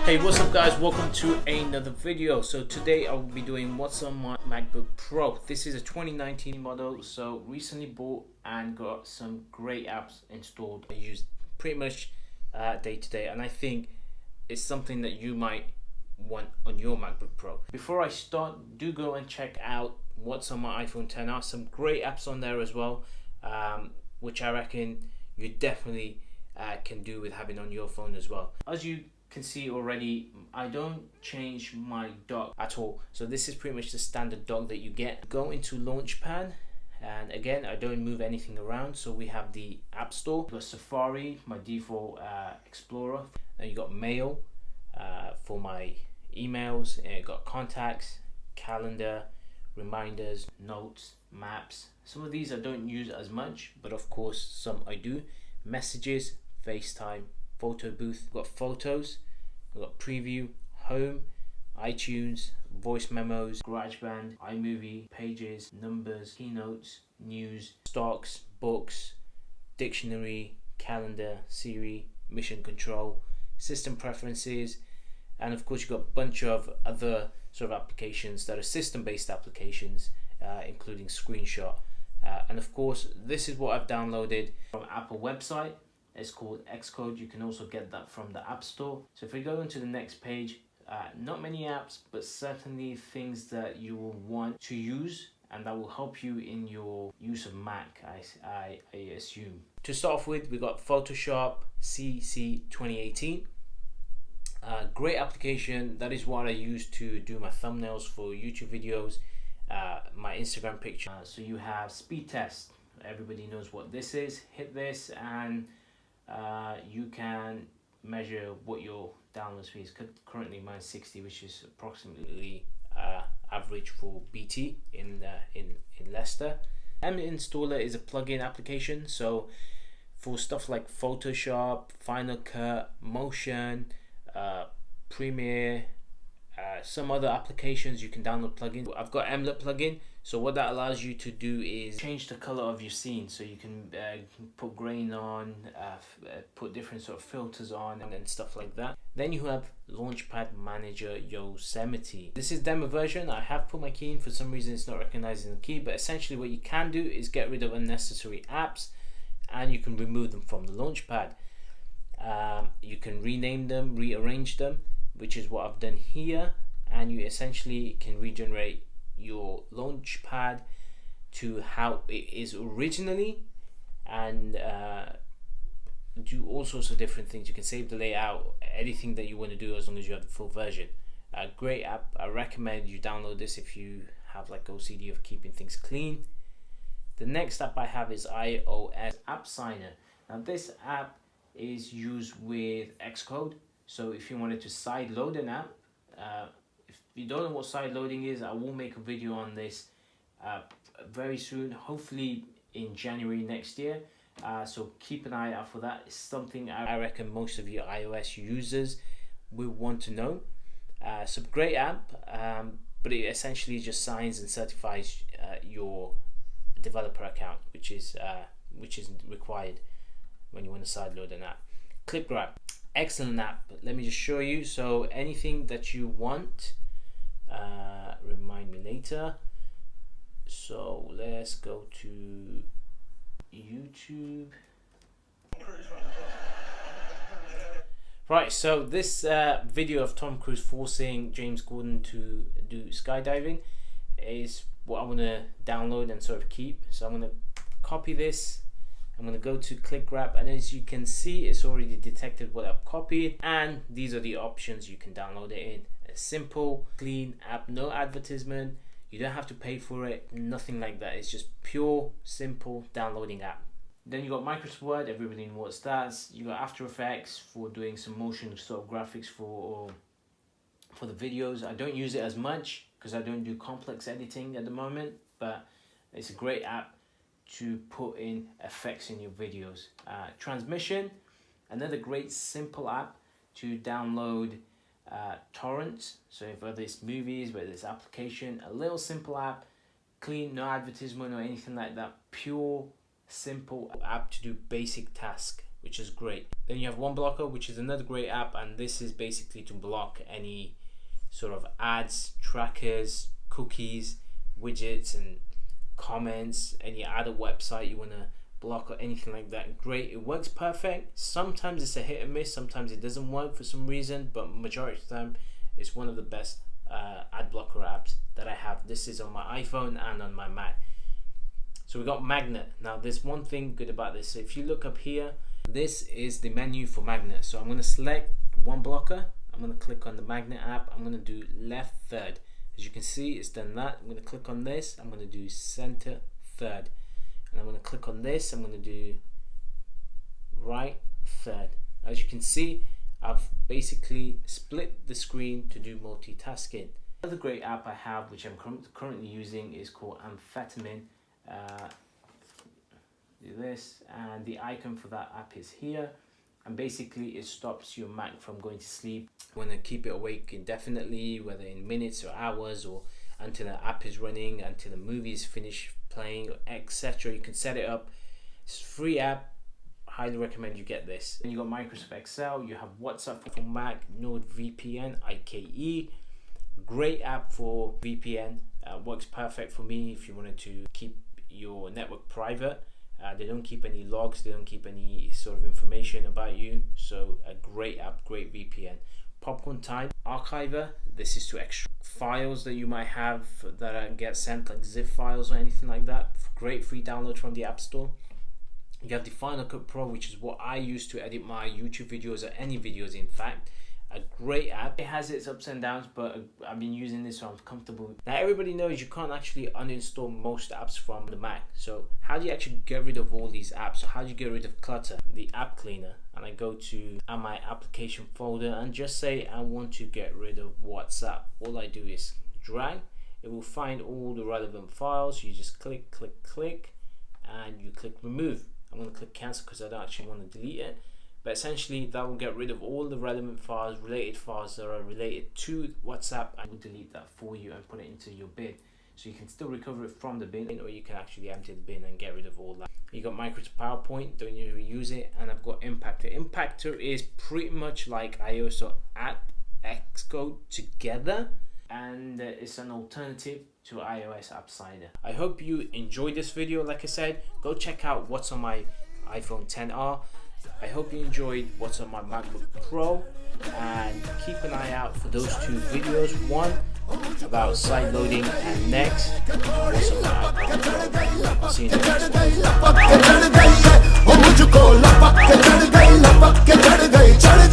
Hey, what's up guys, welcome to another video. So today I will be doing what's on my MacBook Pro. This is a 2019 model, so recently bought and got some great apps installed. I use pretty much day to day, and I think it's something that you might want on your MacBook Pro. Before I start, do go and check out what's on my iPhone XR. Some great apps on there as well, which I reckon you definitely can do with having on your phone as well. As you can see already, I don't change my dock at all, so this is pretty much the standard dock that you get. Go into Launchpad, and again, I don't move anything around. So we have the App Store, we've got Safari, my default Explorer, and you got Mail for my emails, and got Contacts, Calendar, Reminders, Notes, Maps. Some of these I don't use as much, but of course some I do. Messages, FaceTime, Photo Booth, we've got Photos, we've got Preview, Home, iTunes, Voice Memos, GarageBand, iMovie, Pages, Numbers, Keynotes, News, Stocks, Books, Dictionary, Calendar, Siri, Mission Control, System Preferences, and of course you've got a bunch of other sort of applications that are system-based applications, including Screenshot. And of course, this is what I've downloaded from Apple website. It's called Xcode. You can also get that from the App Store. So if we go into the next page, not many apps, but certainly things that you will want to use and that will help you in your use of Mac, I assume. To start off with, we got Photoshop CC 2018. Great application. That is what I use to do my thumbnails for YouTube videos, my Instagram picture. So you have speed test. Everybody knows what this is. Hit this and you can measure what your download speed is. Currently mine's 60, which is approximately average for BT in Leicester. M Installer is a plugin application, so for stuff like Photoshop, Final Cut, Motion, Premiere, some other applications, you can download plugins. I've got Mlet plugin, so what that allows you to do is change the color of your scene, so you can put grain on, put different sort of filters on and stuff like that. Then you have Launchpad Manager Yosemite. This is demo version. I have put my key in. For some reason it's not recognizing the key, but essentially what you can do is get rid of unnecessary apps and you can remove them from the Launchpad. You can rename them, rearrange them, which is what I've done here, and you essentially can regenerate your Launchpad to how it is originally, and do all sorts of different things. You can save the layout, anything that you want to do, as long as you have the full version. Great app. I recommend you download this if you have like OCD of keeping things clean. The next app I have is iOS App Signer. Now this app is used with Xcode. So if you wanted to side load an app, if you don't know what side loading is, I will make a video on this very soon, hopefully in January next year. So keep an eye out for that. It's something I reckon most of your iOS users will want to know. So great app, but it essentially just signs and certifies your developer account, which is required when you want to side load an app. ClipGrab. Excellent app. Let me just show you. So anything that you want, remind me later. So let's go to YouTube. Right, so this video of Tom Cruise forcing James Gordon to do skydiving is what I want to download and sort of keep. So I'm going to copy this. I'm going to go to ClipGrab, and as you can see, it's already detected what I've copied, and these are the options you can download it in. A simple, clean app, no advertisement, you don't have to pay for it, nothing like that. It's just pure, simple downloading app. Then you got Microsoft Word, everybody knows that. You got After Effects for doing some motion sort of graphics for the videos. I don't use it as much because I don't do complex editing at the moment, but it's a great app to put in effects in your videos. Transmission, another great simple app to download torrents. So if whether it's movies, whether it's application, a little simple app, clean, no advertisement or anything like that, pure simple app to do basic tasks which is great. Then you have WoM Blocker, which is another great app, and this is basically to block any sort of ads, trackers, cookies, widgets and comments, any other website you want to block or anything like that. Great, it works perfect. Sometimes it's a hit and miss, sometimes it doesn't work for some reason, but majority of the time it's one of the best ad blocker apps that I have. This is on my iPhone and on my Mac. So we got Magnet. Now there's one thing good about this. So if you look up here, this is the menu for Magnet. So I'm going to select WoM Blocker, I'm going to click on the Magnet app, I'm going to do left third. As you can see, it's done that. I'm going to click on this, I'm going to do center third, and I'm going to click on this, I'm going to do right third. As you can see, I've basically split the screen to do multitasking. Another great app I have, which I'm currently using, is called Afunta. Do this, and the icon for that app is here, and basically it stops your Mac from going to sleep. You want to keep it awake indefinitely, whether in minutes or hours, or until the app is running, until the movie is finished playing, etc. You can set it up. It's a free app. Highly recommend you get this. Then you got Microsoft Excel, you have WhatsApp for Mac, NordVPN, IKE. Great app for VPN. Works perfect for me if you wanted to keep your network private. They don't keep any logs, they don't keep any sort of information about you. So a great app, great VPN. Popcorn Time Archiver. This is to extract files that you might have that get sent, like zip files or anything like that. Great free download from the App Store. You have the Final Cut Pro, which is what I use to edit my YouTube videos, or any videos in fact. A great app. It has its ups and downs, but I've been using this, so I'm comfortable. Now everybody knows you can't actually uninstall most apps from the Mac. So how do you actually get rid of all these apps? So how do you get rid of clutter? The app cleaner, and I go to my application folder and just say I want to get rid of WhatsApp. All I do is drag. It will find all the relevant files. You just click, click, click, and you click remove. I'm going to click cancel because I don't actually want to delete it. But essentially that will get rid of all the relevant files, related files that are related to WhatsApp, and will delete that for you and put it into your bin. So you can still recover it from the bin, or you can actually empty the bin and get rid of all that. You got Microsoft PowerPoint, don't you use it, and I've got Impactor. Impactor is pretty much like iOS or App Xcode together, and it's an alternative to iOS AppSider. I hope you enjoyed this video. Like I said, go check out what's on my iPhone XR. I hope you enjoyed what's on my MacBook Pro, and keep an eye out for those two videos. One about side loading, and next what's on my iPhone Pro. See you in the next one.